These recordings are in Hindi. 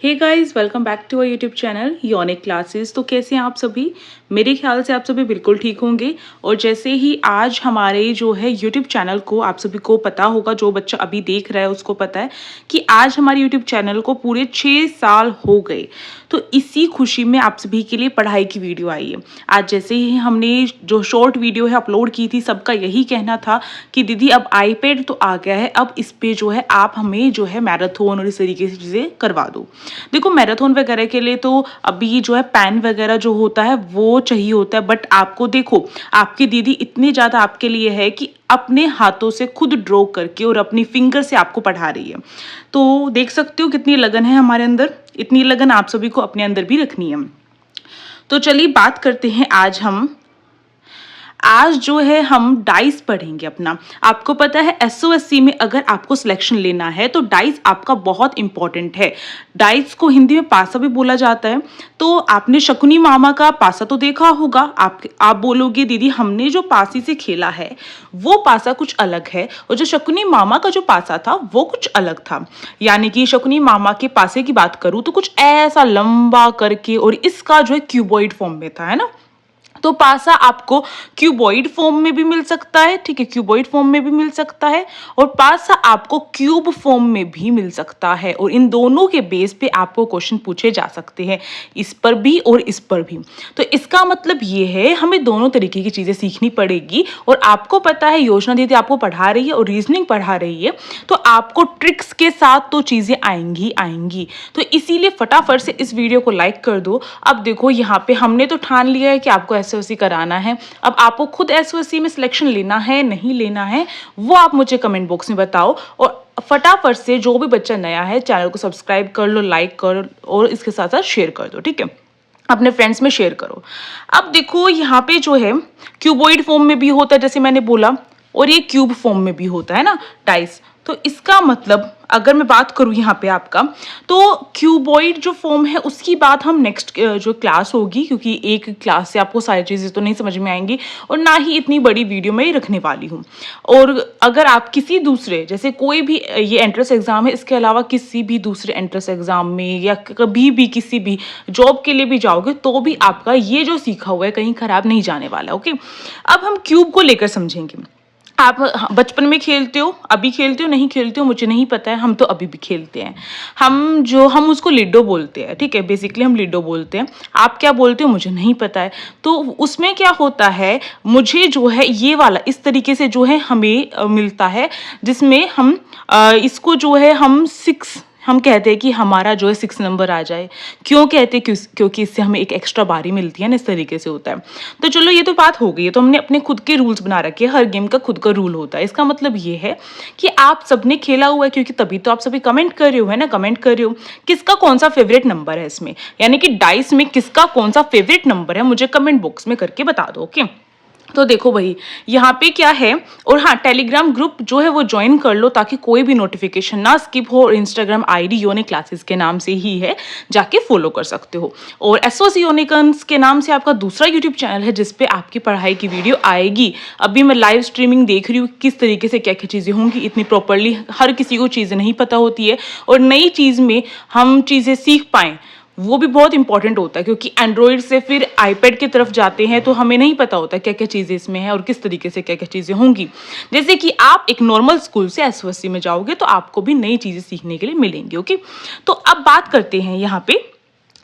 Hey guys, welcome back to our YouTube channel Yonik classes. तो कैसे हैं आप सभी? मेरे ख्याल से आप सभी बिल्कुल ठीक होंगे। और जैसे ही आज हमारे जो है यूट्यूब चैनल को आप सभी को पता होगा, जो बच्चा अभी देख रहा है उसको पता है कि आज हमारे यूट्यूब चैनल को पूरे 6 साल हो गए। तो इसी खुशी में आप सभी के लिए पढ़ाई की वीडियो आई है। आज जैसे ही हमने जो शॉर्ट वीडियो है अपलोड की थी, सबका यही कहना था कि दीदी अब आईपैड तो आ गया है, अब इस पे जो है आप हमें जो है मैराथन और इस तरीके से चीज़ें करवा दो। देखो, मैराथन वगैरह के लिए तो अभी जो है पेन वगैरह जो होता है वो चाहिए होता है, बट आपको देखो आपकी दीदी इतनी ज़्यादा आपके लिए है कि अपने हाथों से खुद ड्रॉ करके और अपनी फिंगर से आपको पढ़ा रही है। तो देख सकते हो कितनी लगन है हमारे अंदर। इतनी लगन आप सभी को अपने अंदर भी रखनी है। तो चलिए बात करते हैं। आज जो है हम डाइस पढ़ेंगे अपना। आपको पता है एसओएससी में अगर आपको सिलेक्शन लेना है तो डाइस आपका बहुत इंपॉर्टेंट है। डाइस को हिंदी में पासा भी बोला जाता है। तो आपने शकुनी मामा का पासा तो देखा होगा। आप बोलोगे दीदी हमने जो पासी से खेला है वो पासा कुछ अलग है और जो शकुनी मामा का जो पासा था वो कुछ अलग था। यानी कि शकुनी मामा के पासे की बात करूं तो कुछ ऐसा लंबा करके और इसका जो है क्यूबॉइड फॉर्म में था, है ना। तो पासा आपको क्यूबॉइड फॉर्म में भी मिल सकता है, ठीक है, क्यूबॉइड फॉर्म में भी मिल सकता है और पासा आपको क्यूब फॉर्म में भी मिल सकता है। और इन दोनों के बेस पे आपको क्वेश्चन पूछे जा सकते हैं, इस पर भी और इस पर भी। तो इसका मतलब ये है हमें दोनों तरीके की चीजें सीखनी पड़ेगी। और आपको पता है योजना दीदी आपको पढ़ा रही है और रीजनिंग पढ़ा रही है, तो आपको ट्रिक्स के साथ तो चीजें आएंगी। तो इसीलिए फटाफट से इस वीडियो को लाइक कर दो। अब देखो यहाँ पे हमने तो ठान लिया है कि आपको एसओएससी कराना है। अब आपको खुद एसओएससी में सिलेक्शन लेना है नहीं लेना है वो आप मुझे कमेंट बॉक्स में बताओ। और फटाफट से जो भी बच्चा नया है चैनल को सब्सक्राइब कर लो, लाइक करो और इसके साथ साथ शेयर कर दो, ठीक है, अपने फ्रेंड्स में शेयर करो। अब देखो यहाँ पे जो है क्यूबॉइड फॉर्म में भी होता है जैसे मैंने बोला, और ये क्यूब फॉर्म में भी होता है ना डाइस। तो इसका मतलब अगर मैं बात करूं यहाँ पे आपका, तो क्यूबॉइड जो फॉर्म है उसकी बात हम नेक्स्ट जो क्लास होगी, क्योंकि एक क्लास से आपको सारी चीज़ें तो नहीं समझ में आएंगी और ना ही इतनी बड़ी वीडियो में रखने वाली हूँ। और अगर आप किसी दूसरे जैसे कोई भी ये एंट्रेंस एग्जाम है, इसके अलावा किसी भी दूसरे एंट्रेंस एग्जाम में या कभी भी किसी भी जॉब के लिए भी जाओगे तो भी आपका ये जो सीखा हुआ है कहीं खराब नहीं जाने वाला। ओके, अब हम क्यूब को लेकर समझेंगे। आप बचपन में खेलते हो, अभी खेलते हो, नहीं खेलते हो मुझे नहीं पता है, हम तो अभी भी खेलते हैं। हम उसको लिडो बोलते हैं, ठीक है, बेसिकली हम लिडो बोलते हैं। आप क्या बोलते हो मुझे नहीं पता है। तो उसमें क्या होता है, मुझे जो है ये वाला इस तरीके से जो है हमें मिलता है, जिसमें हम इसको जो है हम कहते हैं कि हमारा जो है 6 नंबर आ जाए। क्यों कहते हैं? क्योंकि इससे हमें एक एक्स्ट्रा बारी मिलती है ना, इस तरीके से होता है। तो चलो ये तो बात हो गई है। तो हमने अपने खुद के रूल्स बना रखे हैं, हर गेम का खुद का रूल होता है। इसका मतलब ये है कि आप सबने खेला हुआ है, क्योंकि तभी तो आप सभी कमेंट कर रहे हो, है ना, कमेंट कर रहे हो किसका कौन सा फेवरेट नंबर है इसमें, यानी कि डाइस में किसका कौन सा फेवरेट नंबर है, मुझे कमेंट बॉक्स में करके बता दो। ओके, तो देखो भाई यहाँ पे क्या है। और हाँ, टेलीग्राम ग्रुप जो है वो ज्वाइन कर लो ताकि कोई भी नोटिफिकेशन ना स्किप हो। और इंस्टाग्राम आईडी योनिक क्लासेस के नाम से ही है, जाके फॉलो कर सकते हो। और एसओएससी योनिकन्स के नाम से आपका दूसरा यूट्यूब चैनल है जिसपे आपकी पढ़ाई की वीडियो आएगी। अभी मैं लाइव स्ट्रीमिंग देख रही हूँ किस तरीके से क्या क्या चीज़ें होंगी। इतनी प्रॉपरली हर किसी को चीज़ें नहीं पता होती है, और नई चीज़ में हम चीज़ें सीख पाएँ वो भी बहुत इंपॉर्टेंट होता है, क्योंकि एंड्रॉइड से फिर आईपैड की तरफ जाते हैं तो हमें नहीं पता होता क्या क्या चीज़ें इसमें है और किस तरीके से क्या क्या चीज़ें होंगी। जैसे कि आप एक नॉर्मल स्कूल से एसओएससी में जाओगे तो आपको भी नई चीज़ें सीखने के लिए मिलेंगी। ओके, तो अब बात करते हैं यहाँ पे।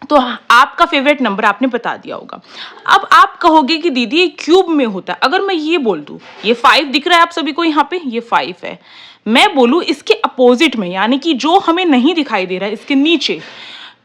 तो आपका फेवरेट नंबर आपने बता दिया होगा। अब आप कहोगे कि दीदी ये क्यूब में होता है। अगर मैं ये बोल दूं, ये 5 दिख रहा है आप सभी को यहाँ पे, ये 5 है। मैं बोलूँ इसके अपोजिट में, यानी कि जो हमें नहीं दिखाई दे रहा है इसके नीचे,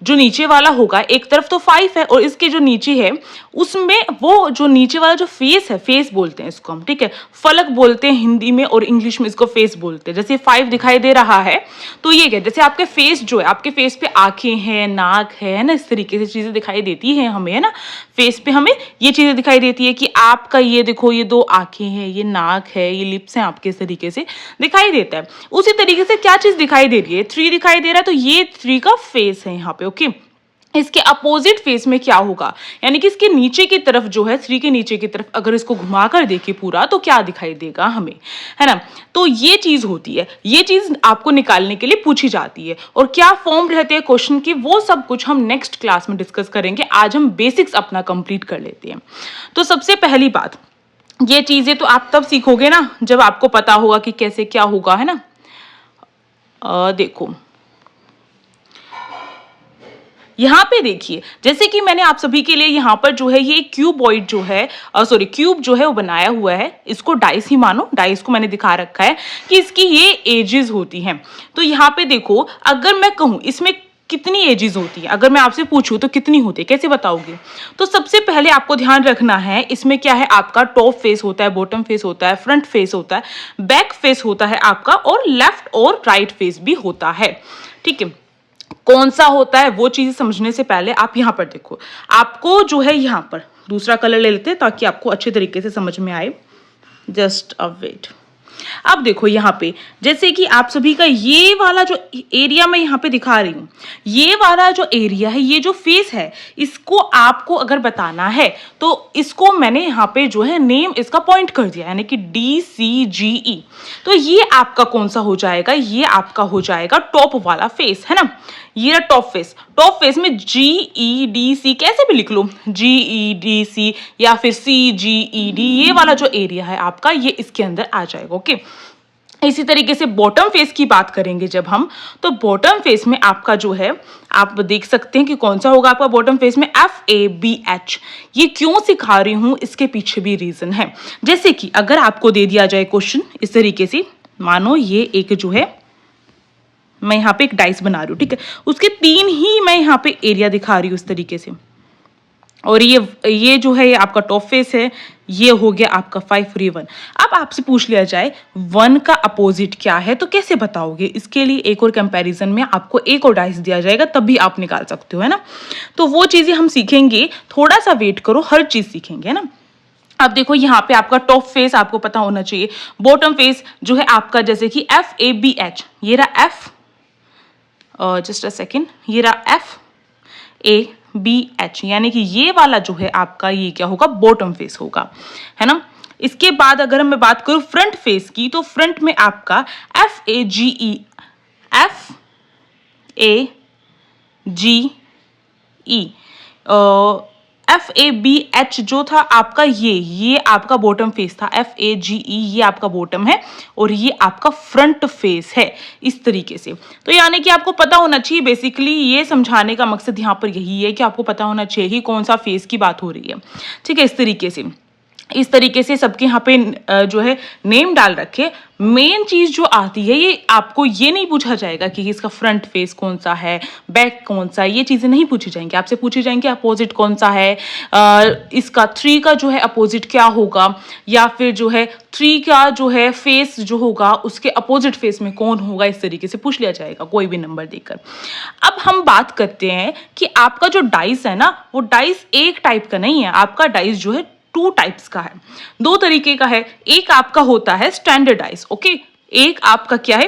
जो नीचे वाला होगा, एक तरफ तो 5 है और इसके जो नीचे है उसमें वो जो नीचे वाला जो फेस है, फेस बोलते हैं इसको हम, ठीक है, फलक बोलते हैं हिंदी में और इंग्लिश में इसको फेस बोलते हैं। जैसे 5 दिखाई दे रहा है तो ये क्या, जैसे आपके फेस जो है, आपके फेस पे आंखें हैं, नाक है ना, इस तरीके से चीजें दिखाई देती है हमें, है ना। फेस पे हमें ये चीजें दिखाई देती है कि आपका ये देखो, ये 2 आंखें हैं, ये नाक है, ये लिप्स हैं आपके, इस तरीके से दिखाई देता है। उसी तरीके से क्या चीज दिखाई दे रही है, 3 दिखाई दे रहा है, तो ये 3 का फेस है यहाँ पे। ओके, इसके अपोजिट फेस में क्या होगा, यानी कि इसके नीचे की तरफ जो है, 3 के नीचे की तरफ अगर इसको घुमा कर देखे पूरा तो क्या दिखाई देगा हमें, है ना। तो ये चीज होती है, ये चीज आपको निकालने के लिए पूछी जाती है। और क्या फॉर्म रहते हैं क्वेश्चन की, वो सब कुछ हम नेक्स्ट क्लास में डिस्कस करेंगे। आज हम बेसिक्स अपना कंप्लीट कर लेते हैं। तो सबसे पहली बात, ये चीजें तो आप तब सीखोगे ना जब आपको पता होगा कि कैसे क्या होगा, है ना। देखो यहाँ पे देखिए, जैसे कि मैंने आप सभी के लिए यहाँ पर जो है ये क्यूबॉइड जो है, सॉरी क्यूब जो है वो बनाया हुआ है। इसको डाइस ही मानो, डाइस को मैंने दिखा रखा है कि इसकी ये एजेस होती हैं। तो यहाँ पे देखो, अगर मैं कहूँ इसमें कितनी एजेस होती है, अगर मैं आपसे पूछूं तो कितनी होती है, कैसे बताओगे। तो सबसे पहले आपको ध्यान रखना है, इसमें क्या है, आपका टॉप फेस होता है, बॉटम फेस होता है, फ्रंट फेस होता है, बैक फेस होता है आपका, और लेफ्ट और राइट फेस भी होता है। ठीक है, कौन सा होता है वो चीज समझने से पहले आप यहाँ पर देखो, आपको जो है यहाँ पर दूसरा कलर ले लेते हैं ताकि आपको अच्छे तरीके से समझ में आए। Just a wait. अब देखो यहाँ पे, जैसे कि आप सभी का ये वाला जो एरिया मैं यहाँ पे दिखा रही हूँ, ये वाला जो एरिया है, ये जो फेस है, इसको आपको अगर बताना है तो इसको मैंने यहाँ पे जो है नेम इसका पॉइंट कर दिया, यानी कि DCGE। तो ये आपका कौन सा हो जाएगा, ये आपका हो जाएगा टॉप वाला फेस, है ना। ये टॉप फेस, टॉप फेस में GEDC कैसे भी लिख लो, GEDC या फिर CGED, ये वाला जो एरिया है आपका, ये इसके अंदर आ जाएगा। ओके, इसी तरीके से बॉटम फेस की बात करेंगे जब हम, तो बॉटम फेस में आपका जो है, आप देख सकते हैं कि कौन सा होगा आपका बॉटम फेस में, FABH। ये क्यों सिखा रही हूं, इसके पीछे भी रीजन है। जैसे कि अगर आपको दे दिया जाए क्वेश्चन इस तरीके से, मानो ये एक जो है, मैं यहाँ पे एक डाइस बना रही हूँ, ठीक है, उसके 3 ही मैं यहाँ पे एरिया दिखा रही हूँ इस तरीके से, और ये जो है ये आपका टॉप फेस है, ये हो गया आपका 531। अब आपसे पूछ लिया जाए 1 का अपोजिट क्या है, तो कैसे बताओगे। इसके लिए एक और कंपैरिजन में आपको एक और डाइस दिया जाएगा, तब भी आप निकाल सकते हो, है ना। तो वो चीजें हम सीखेंगे, थोड़ा सा वेट करो, हर चीज सीखेंगे, है ना। अब देखो यहाँ पे आपका टॉप फेस आपको पता होना चाहिए, बॉटम फेस जो है आपका, जैसे कि FABH, ये रहा F, जस्ट अ सेकेंड, ये रहा FABH, यानी कि ये वाला जो है आपका, ये क्या होगा, बॉटम फेस होगा, है ना। इसके बाद अगर मैं बात करूं फ्रंट फेस की, तो फ्रंट में आपका FAGE, FABH जो था आपका, ये आपका बॉटम फेस था, FAGE ये आपका बॉटम है, और ये आपका फ्रंट फेस है, इस तरीके से। तो यानी कि आपको पता होना चाहिए, बेसिकली ये समझाने का मकसद यहाँ पर यही है कि आपको पता होना चाहिए कि कौन सा फेस की बात हो रही है, ठीक है। इस तरीके से सबके यहाँ पे जो है नेम डाल रखे। मेन चीज जो आती है, ये आपको ये नहीं पूछा जाएगा कि इसका फ्रंट फेस कौन सा है, बैक कौन सा है, ये चीजें नहीं पूछी जाएंगी। आपसे पूछी जाएंगी अपोजिट कौन सा है, इसका 3 का जो है अपोजिट क्या होगा, या फिर जो है 3 का जो है फेस जो होगा उसके अपोजिट फेस में कौन होगा, इस तरीके से पूछ लिया जाएगा कोई भी नंबर देकर। अब हम बात करते हैं कि आपका जो डाइस है ना, वो डाइस एक टाइप का नहीं है, आपका डाइस जो है 2 टाइप्स का है, 2 तरीके का है। एक आपका होता है स्टैंडर्डाइज, ओके, एक आपका क्या है,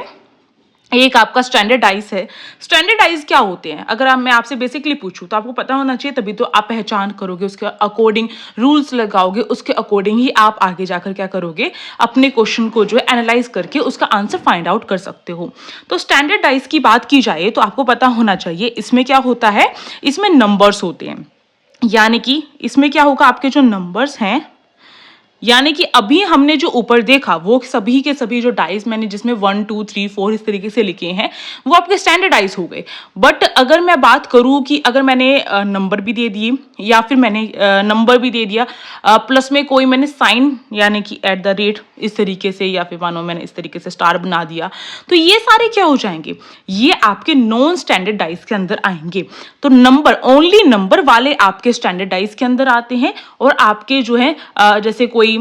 एक आपका स्टैंडर्डाइज है। स्टैंडर्डाइज क्या होते हैं, अगर मैं आपसे बेसिकली पूछूं तो आपको पता होना चाहिए, तभी तो आप पहचान करोगे, उसके अकॉर्डिंग रूल्स लगाओगे, उसके अकॉर्डिंग ही आप आगे जाकर क्या करोगे, अपने क्वेश्चन को जो है एनालाइज करके उसका आंसर फाइंड आउट कर सकते हो। तो स्टैंडर्डाइज की बात की जाए तो आपको पता होना चाहिए, इसमें क्या होता है, इसमें नंबर्स होते हैं, यानी कि इसमें क्या होगा, आपके जो नंबर्स हैं, यानी कि अभी हमने जो ऊपर देखा वो सभी के सभी जो डाइस मैंने जिसमें 1 2 3 4 इस तरीके से लिखे हैं, वो आपके स्टैंडर्डाइज हो गए। बट अगर मैं बात करूं कि अगर मैंने नंबर भी दे दिए, या फिर मैंने नंबर भी दे दिया, प्लस में कोई मैंने साइन यानी कि @ इस तरीके से, या फिर मानो मैंने इस तरीके से स्टार बना दिया, तो ये सारे क्या हो जाएंगे, ये आपके नॉन स्टैंडर्डाइज के अंदर आएंगे। तो नंबर, ओनली नंबर वाले आपके स्टैंडर्डाइज के अंदर आते हैं, और आपके जो है जैसे कोई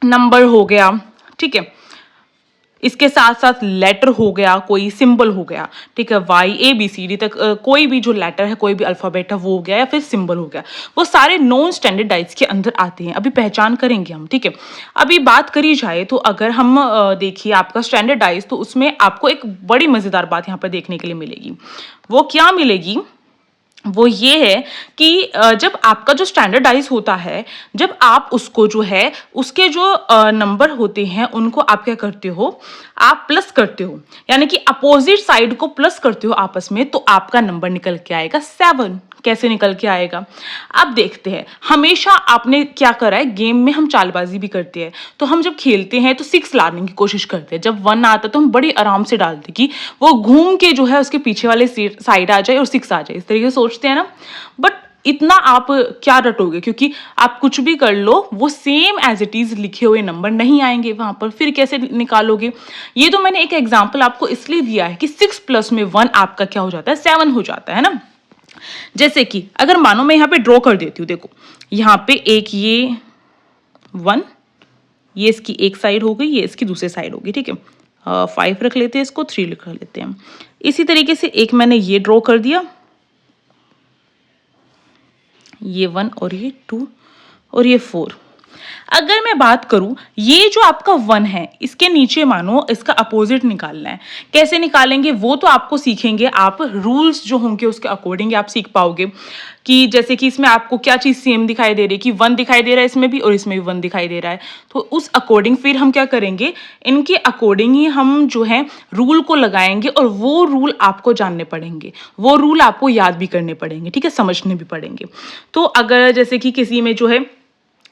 नंबर हो गया, ठीक है, इसके साथ साथ लेटर हो गया, कोई सिंबल हो गया, ठीक है, YABCD तक कोई भी जो लेटर है, कोई भी अल्फाबेट है वो हो गया, या फिर सिंबल हो गया, वो सारे नॉन स्टैंडर्डाइज के अंदर आते हैं। अभी पहचान करेंगे हम, ठीक है। अभी बात करी जाए तो अगर हम देखिए आपका स्टैंडर्डाइज, तो उसमें आपको एक बड़ी मजेदार बात यहाँ पर देखने के लिए मिलेगी। वो क्या मिलेगी, वो ये है कि जब आपका जो स्टैंडर्डाइज होता है, जब आप उसको जो है उसके जो नंबर होते हैं उनको आप क्या करते हो, आप प्लस करते हो, यानी कि अपोजिट साइड को प्लस करते हो आपस में, तो आपका नंबर निकल के आएगा 7। कैसे निकल के आएगा? अब देखते हैं। हमेशा आपने क्या करा है, गेम में हम चालबाजी भी करते हैं, तो हम जब खेलते हैं तो 6 लाने की कोशिश करते हैं। जब 1 आता है तो हम बड़ी आराम से डालते कि वो घूम के जो है उसके पीछे वाले साइड आ जाए और 6 आ जाए, इस तरीके से सोचते हैं ना। बट इतना आप क्या रटोगे, क्योंकि आप कुछ भी कर लो वो सेम एज इट इज लिखे हुए नंबर नहीं आएंगे वहां पर, फिर कैसे निकालोगे? ये तो मैंने एक एग्जांपल आपको इसलिए दिया है कि 6 प्लस में 1 आपका क्या हो जाता है, 7 हो जाता है ना। जैसे कि अगर मानो मैं यहाँ पे ड्रॉ कर देती हूँ, देखो यहाँ पे एक ये 1, ये इसकी एक साइड हो गई, ये इसकी दूसरी साइड होगी, ठीक है। 5 रख लेते हैं, इसको 3 लिख लेते हैं। इसी तरीके से एक मैंने ये ड्रॉ कर दिया, ये 1 और ये 2 और ये 4। अगर मैं बात करूं, ये जो आपका 1 है इसके नीचे मानो इसका अपोजिट निकालना है। कैसे निकालेंगे वो तो आपको सीखेंगे, आप रूल्स जो होंगे उसके अकॉर्डिंग आप सीख पाओगे। कि जैसे कि इसमें आपको क्या चीज़ सेम दिखाई दे रही है, कि 1 दिखाई दे रहा है इसमें भी और इसमें भी 1 दिखाई दे रहा है, तो उस अकॉर्डिंग फिर हम क्या करेंगे, इनके अकॉर्डिंग ही हम जो है रूल को लगाएंगे, और वो रूल आपको जानने पड़ेंगे, वो रूल आपको याद भी करने पड़ेंगे, ठीक है, समझने भी पड़ेंगे। तो अगर जैसे कि किसी में जो है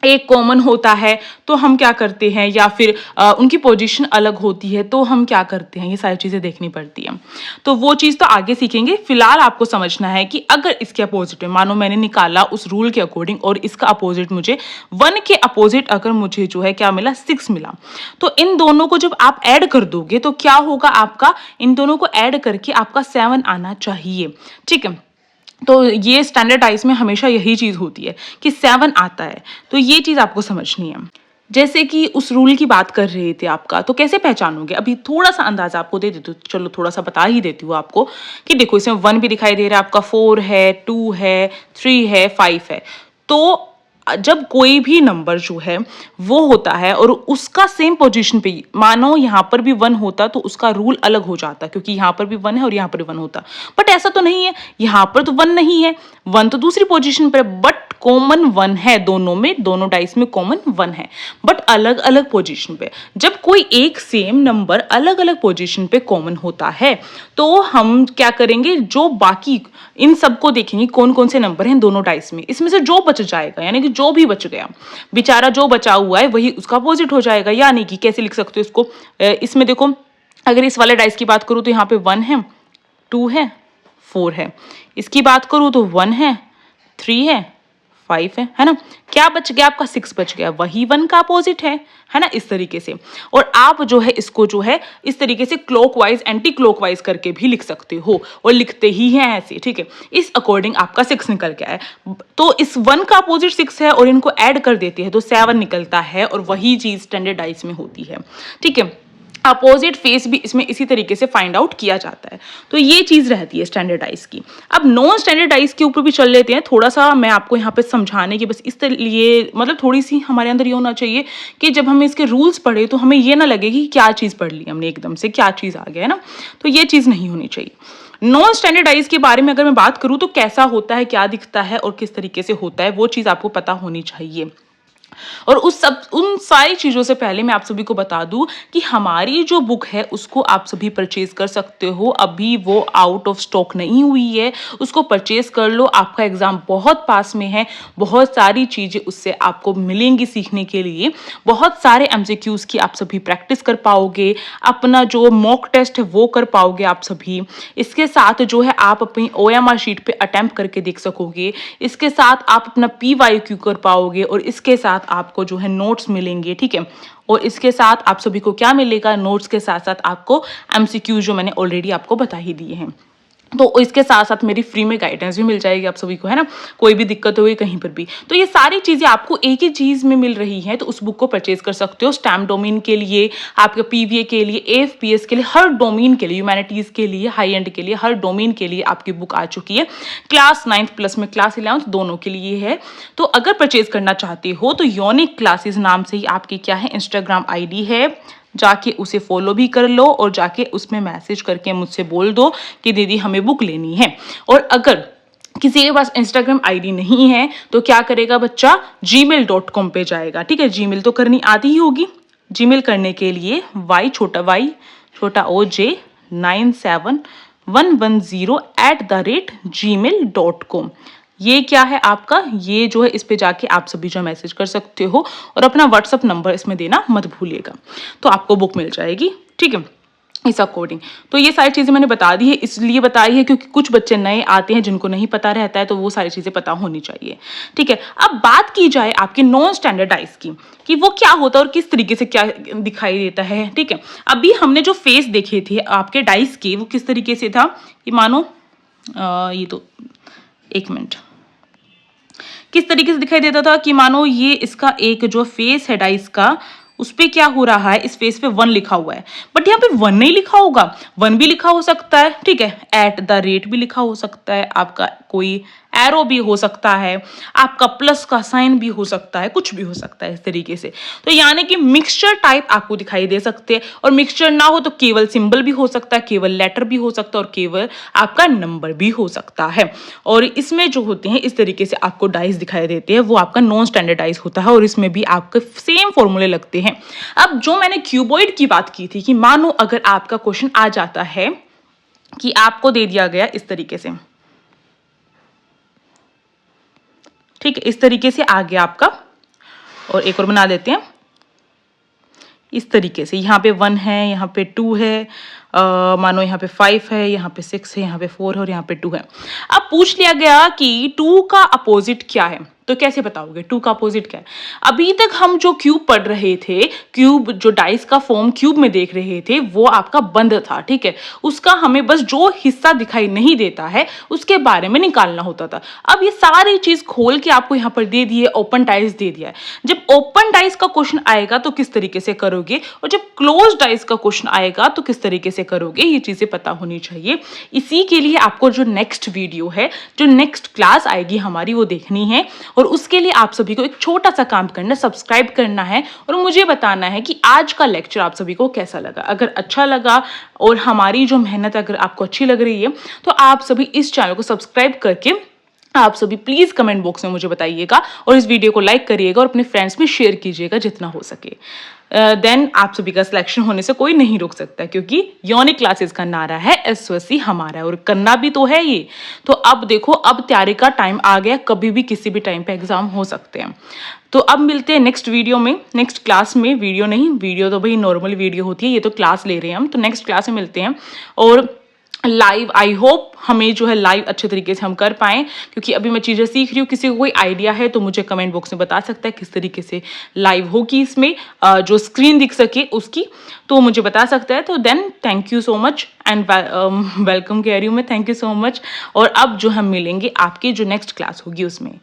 एक कॉमन होता है तो हम क्या करते हैं, या फिर उनकी पोजीशन अलग होती है तो हम क्या करते हैं, ये सारी चीज़ें देखनी पड़ती हैं। तो वो चीज़ तो आगे सीखेंगे। फिलहाल आपको समझना है कि अगर इसके अपोजिट में मानो मैंने निकाला उस रूल के अकॉर्डिंग और इसका अपोजिट मुझे 1 के अपोजिट अगर मुझे जो है क्या मिला, 6 मिला, तो इन दोनों को जब आप ऐड कर दोगे तो क्या होगा, आपका इन दोनों को ऐड करके आपका 7 आना चाहिए, ठीक है। तो ये स्टैंडर्डाइज में हमेशा यही चीज़ होती है कि 7 आता है, तो ये चीज़ आपको समझनी है। जैसे कि उस रूल की बात कर रहे थे आपका, तो कैसे पहचानोगे, अभी थोड़ा सा अंदाजा आपको दे देती हूँ, चलो थोड़ा सा बता ही देती हूँ आपको कि देखो इसमें 1 भी दिखाई दे रहा है आपका, 4 है, 2 है, 3 है, 5 है। तो जब कोई भी नंबर जो है वो होता है और उसका सेम पोजीशन पे, मानो यहाँ पर भी 1 होता तो उसका रूल अलग हो जाता, क्योंकि यहाँ पर भी 1 है और यहाँ पर भी 1 होता। बट ऐसा तो नहीं है, यहाँ पर तो 1 नहीं है, 1 तो दूसरी पोजीशन पर, बट कॉमन 1 है दोनों में, दोनों डाइस में कॉमन 1 है, बट अलग अलग पोजीशन पे। जब कोई एक सेम नंबर अलग अलग पोजीशन पे कॉमन होता है तो हम क्या करेंगे, जो बाकी इन सबको देखेंगे कौन कौन से नंबर हैं दोनों डाइस में, इसमें से जो बच जाएगा, यानी कि जो भी बच गया बेचारा, जो बचा हुआ है वही उसका अपोजिट हो जाएगा। यानी कि कैसे लिख सकते हो इसको, इसमें देखो अगर इस वाले डाइस की बात करूं तो यहाँ पे 1 है, 2 है, 4 है। इसकी बात करूं तो 1 है, 3 है, 5 है ना। क्या बच गया आपका, 6 बच गया, वही 1 का अपोजिट है ना, इस तरीके से। और आप जो है इसको जो है इस तरीके से क्लॉकवाइज एंटी क्लॉकवाइज करके भी लिख सकते हो, और लिखते ही हैं ऐसे, ठीक है। इस अकॉर्डिंग आपका 6 निकल के आया, तो इस 1 का अपोजिट 6 है और इनको ऐड कर देते हैं तो 7 निकलता है, और वही चीज स्टैंडर्डाइज में होती है, ठीक है। अपोजिट फेस भी इसमें इसी तरीके से फाइंड आउट किया जाता है। तो ये चीज रहती है स्टैंडर्डाइज की। अब नॉन स्टैंडर्डाइज के ऊपर भी चल लेते हैं, थोड़ा सा मैं आपको यहाँ पे समझाने की बस इस लिए, मतलब थोड़ी सी हमारे अंदर ये होना चाहिए कि जब हम इसके रूल्स पढ़े तो हमें ये ना लगे कि क्या चीज पढ़ ली हमने एकदम से, क्या चीज आ गया है ना, तो ये चीज नहीं होनी चाहिए। नॉन स्टैंडर्डाइज के बारे में अगर मैं बात करूं तो कैसा होता है, क्या दिखता है और किस तरीके से होता है, वो चीज आपको पता होनी चाहिए। और उन सारी चीज़ों से पहले मैं आप सभी को बता दूं कि हमारी जो बुक है उसको आप सभी परचेज कर सकते हो। अभी वो आउट ऑफ स्टॉक नहीं हुई है, उसको परचेज कर लो। आपका एग्जाम बहुत पास में है, बहुत सारी चीज़ें उससे आपको मिलेंगी सीखने के लिए। बहुत सारे एमसीक्यूज की आप सभी प्रैक्टिस कर पाओगे, अपना जो मॉक टेस्ट है वो कर पाओगे आप सभी। इसके साथ जो है आप अपनी OMR शीट पे अटेम्प्ट करके देख सकोगे। इसके साथ आप अपना PYQ कर पाओगे, और इसके साथ आपको जो है नोट्स मिलेंगे, ठीक है। और इसके साथ आप सभी को क्या मिलेगा, नोट्स के साथ साथ आपको MCQ जो मैंने ऑलरेडी आपको बता ही दिए हैं। तो इसके साथ साथ मेरी फ्री में गाइडेंस भी मिल जाएगी आप सभी को, है ना, कोई भी दिक्कत होगी कहीं पर भी। तो ये सारी चीज़ें आपको एक ही चीज़ में मिल रही हैं, तो उस बुक को परचेज कर सकते हो। स्टैम्प डोमेन के लिए, आपके PVA के लिए, AFPS के लिए, हर डोमेन के लिए, ह्यूमैनिटीज़ के लिए, हाई एंड के लिए, हर डोमेन के लिए आपकी बुक आ चुकी है। क्लास 9th प्लस में क्लास 11th दोनों के लिए है। तो अगर परचेज करना चाहते हो तो यूनिक क्लासेस नाम से ही आपकी क्या है, इंस्टाग्राम ID है, जाके उसे फॉलो भी कर लो, और जाके उसमें मैसेज करके मुझसे बोल दो कि दीदी हमें बुक लेनी है। और अगर किसी के पास इंस्टाग्राम आईडी नहीं है तो क्या करेगा बच्चा, gmail.com पे जाएगा। ठीक है, जीमेल तो करनी आती ही होगी। जीमेल करने के लिए y छोटा o j 97110 ये क्या है आपका, ये जो है इस पे जाके आप सभी जो मैसेज कर सकते हो और अपना व्हाट्सअप नंबर इसमें देना मत भूलिएगा, तो आपको बुक मिल जाएगी। ठीक है, इस अकॉर्डिंग तो ये सारी चीज़ें मैंने बता दी है, इसलिए बताई है क्योंकि कुछ बच्चे नए आते हैं जिनको नहीं पता रहता है, तो वो सारी चीज़ें पता होनी चाहिए। ठीक है, अब बात की जाए आपके नॉन स्टैंडर्डाइज की कि वो क्या होता है और किस तरीके से क्या दिखाई देता है। ठीक है, अभी हमने जो फेस देखे थे आपके डाइस के, वो किस तरीके से था कि मानो ये तो एक मिनट, किस तरीके से दिखाई देता था कि मानो ये इसका एक जो फेस है डाइस का, उस पे क्या हो रहा है, इस फेस पे 1 लिखा हुआ है, बट यहाँ पे 1 नहीं लिखा होगा, 1 भी लिखा हो सकता है। ठीक है, @ भी लिखा हो सकता है, आपका कोई एरो भी हो सकता है, आपका प्लस का साइन भी हो सकता है, कुछ भी हो सकता है इस तरीके से। तो यानी कि मिक्सचर टाइप आपको दिखाई दे सकते हैं, और मिक्सचर ना हो तो केवल सिंबल भी हो सकता है, केवल लेटर भी हो सकता है, और केवल आपका नंबर भी हो सकता है। और इसमें जो होते हैं इस तरीके से आपको डाइस दिखाई देते हैं, वो आपका नॉन स्टैंडर्डाइज होता है, और इसमें भी आपके सेम फॉर्मूले लगते हैं। अब जो मैंने क्यूबॉइड की बात की थी कि मानो अगर आपका क्वेश्चन आ जाता है कि आपको दे दिया गया इस तरीके से, ठीक है, इस तरीके से आ गया आपका, और एक और बना देते हैं इस तरीके से, यहाँ पे 1 है, यहाँ पे 2 है, मानो यहाँ पे 5 है, यहाँ पे 6 है, यहाँ पे 4 है और यहाँ पे 2 है। अब पूछ लिया गया कि 2 का अपोजिट क्या है, तो कैसे बताओगे 2 का अपोजिट क्या है। अभी तक हम जो क्यूब पढ़ रहे थे, क्यूब जो डाइस का फॉर्म क्यूब में देख रहे थे, वो आपका बंद था। ठीक है, उसका हमें बस जो हिस्सा दिखाई नहीं देता है उसके बारे में निकालना होता था। अब ये सारी चीज खोल के आपको यहाँ पर दे दी है, ओपन डाइस दे दिया है। जब ओपन डाइस का क्वेश्चन आएगा तो किस तरीके से करोगे, और जब क्लोज डाइस का क्वेश्चन आएगा तो किस तरीके से करोगे, ये चीजें पता होनी चाहिए। इसी के लिए आपको जो नेक्स्ट वीडियो है, जो नेक्स्ट क्लास आएगी हमारी, वो देखनी है, और उसके लिए आप सभी को एक छोटा सा काम करना, सब्सक्राइब करना है और मुझे बताना है कि आज का लेक्चर आप सभी को कैसा लगा। अगर अच्छा लगा और हमारी जो मेहनत अगर आपको अच्छी लग रही है, तो आप सभी इस चैनल को सब्सक्राइब करके आप सभी प्लीज कमेंट बॉक्स में मुझे बताइएगा, और इस वीडियो को लाइक करिएगा और अपने फ्रेंड्स में शेयर कीजिएगा जितना हो सके। देन आप सभी का सिलेक्शन होने से कोई नहीं रोक सकता, क्योंकि यूनिक क्लासेस का नारा है SOSC हमारा, और करना भी तो है ये। तो अब देखो, अब तैयारी का टाइम आ गया, कभी भी किसी भी टाइम पे एग्जाम हो सकते हैं। तो अब मिलते हैं नेक्स्ट वीडियो में, नेक्स्ट क्लास में। वीडियो तो भाई नॉर्मल वीडियो होती है, ये तो क्लास ले रहे हैं हम, तो नेक्स्ट क्लास में मिलते हैं। और लाइव, आई होप हमें जो है लाइव अच्छे तरीके से हम कर पाएँ, क्योंकि अभी मैं चीज़ें सीख रही हूँ। किसी को कोई आइडिया है तो मुझे कमेंट बॉक्स में बता सकता है किस तरीके से लाइव होगी, इसमें जो स्क्रीन दिख सके उसकी, तो मुझे बता सकता है। तो then thank you so much and welcome कह रही हूँ मैं, थैंक यू सो मच। और अब जो हम मिलेंगे आपकी जो नेक्स्ट क्लास होगी उसमें।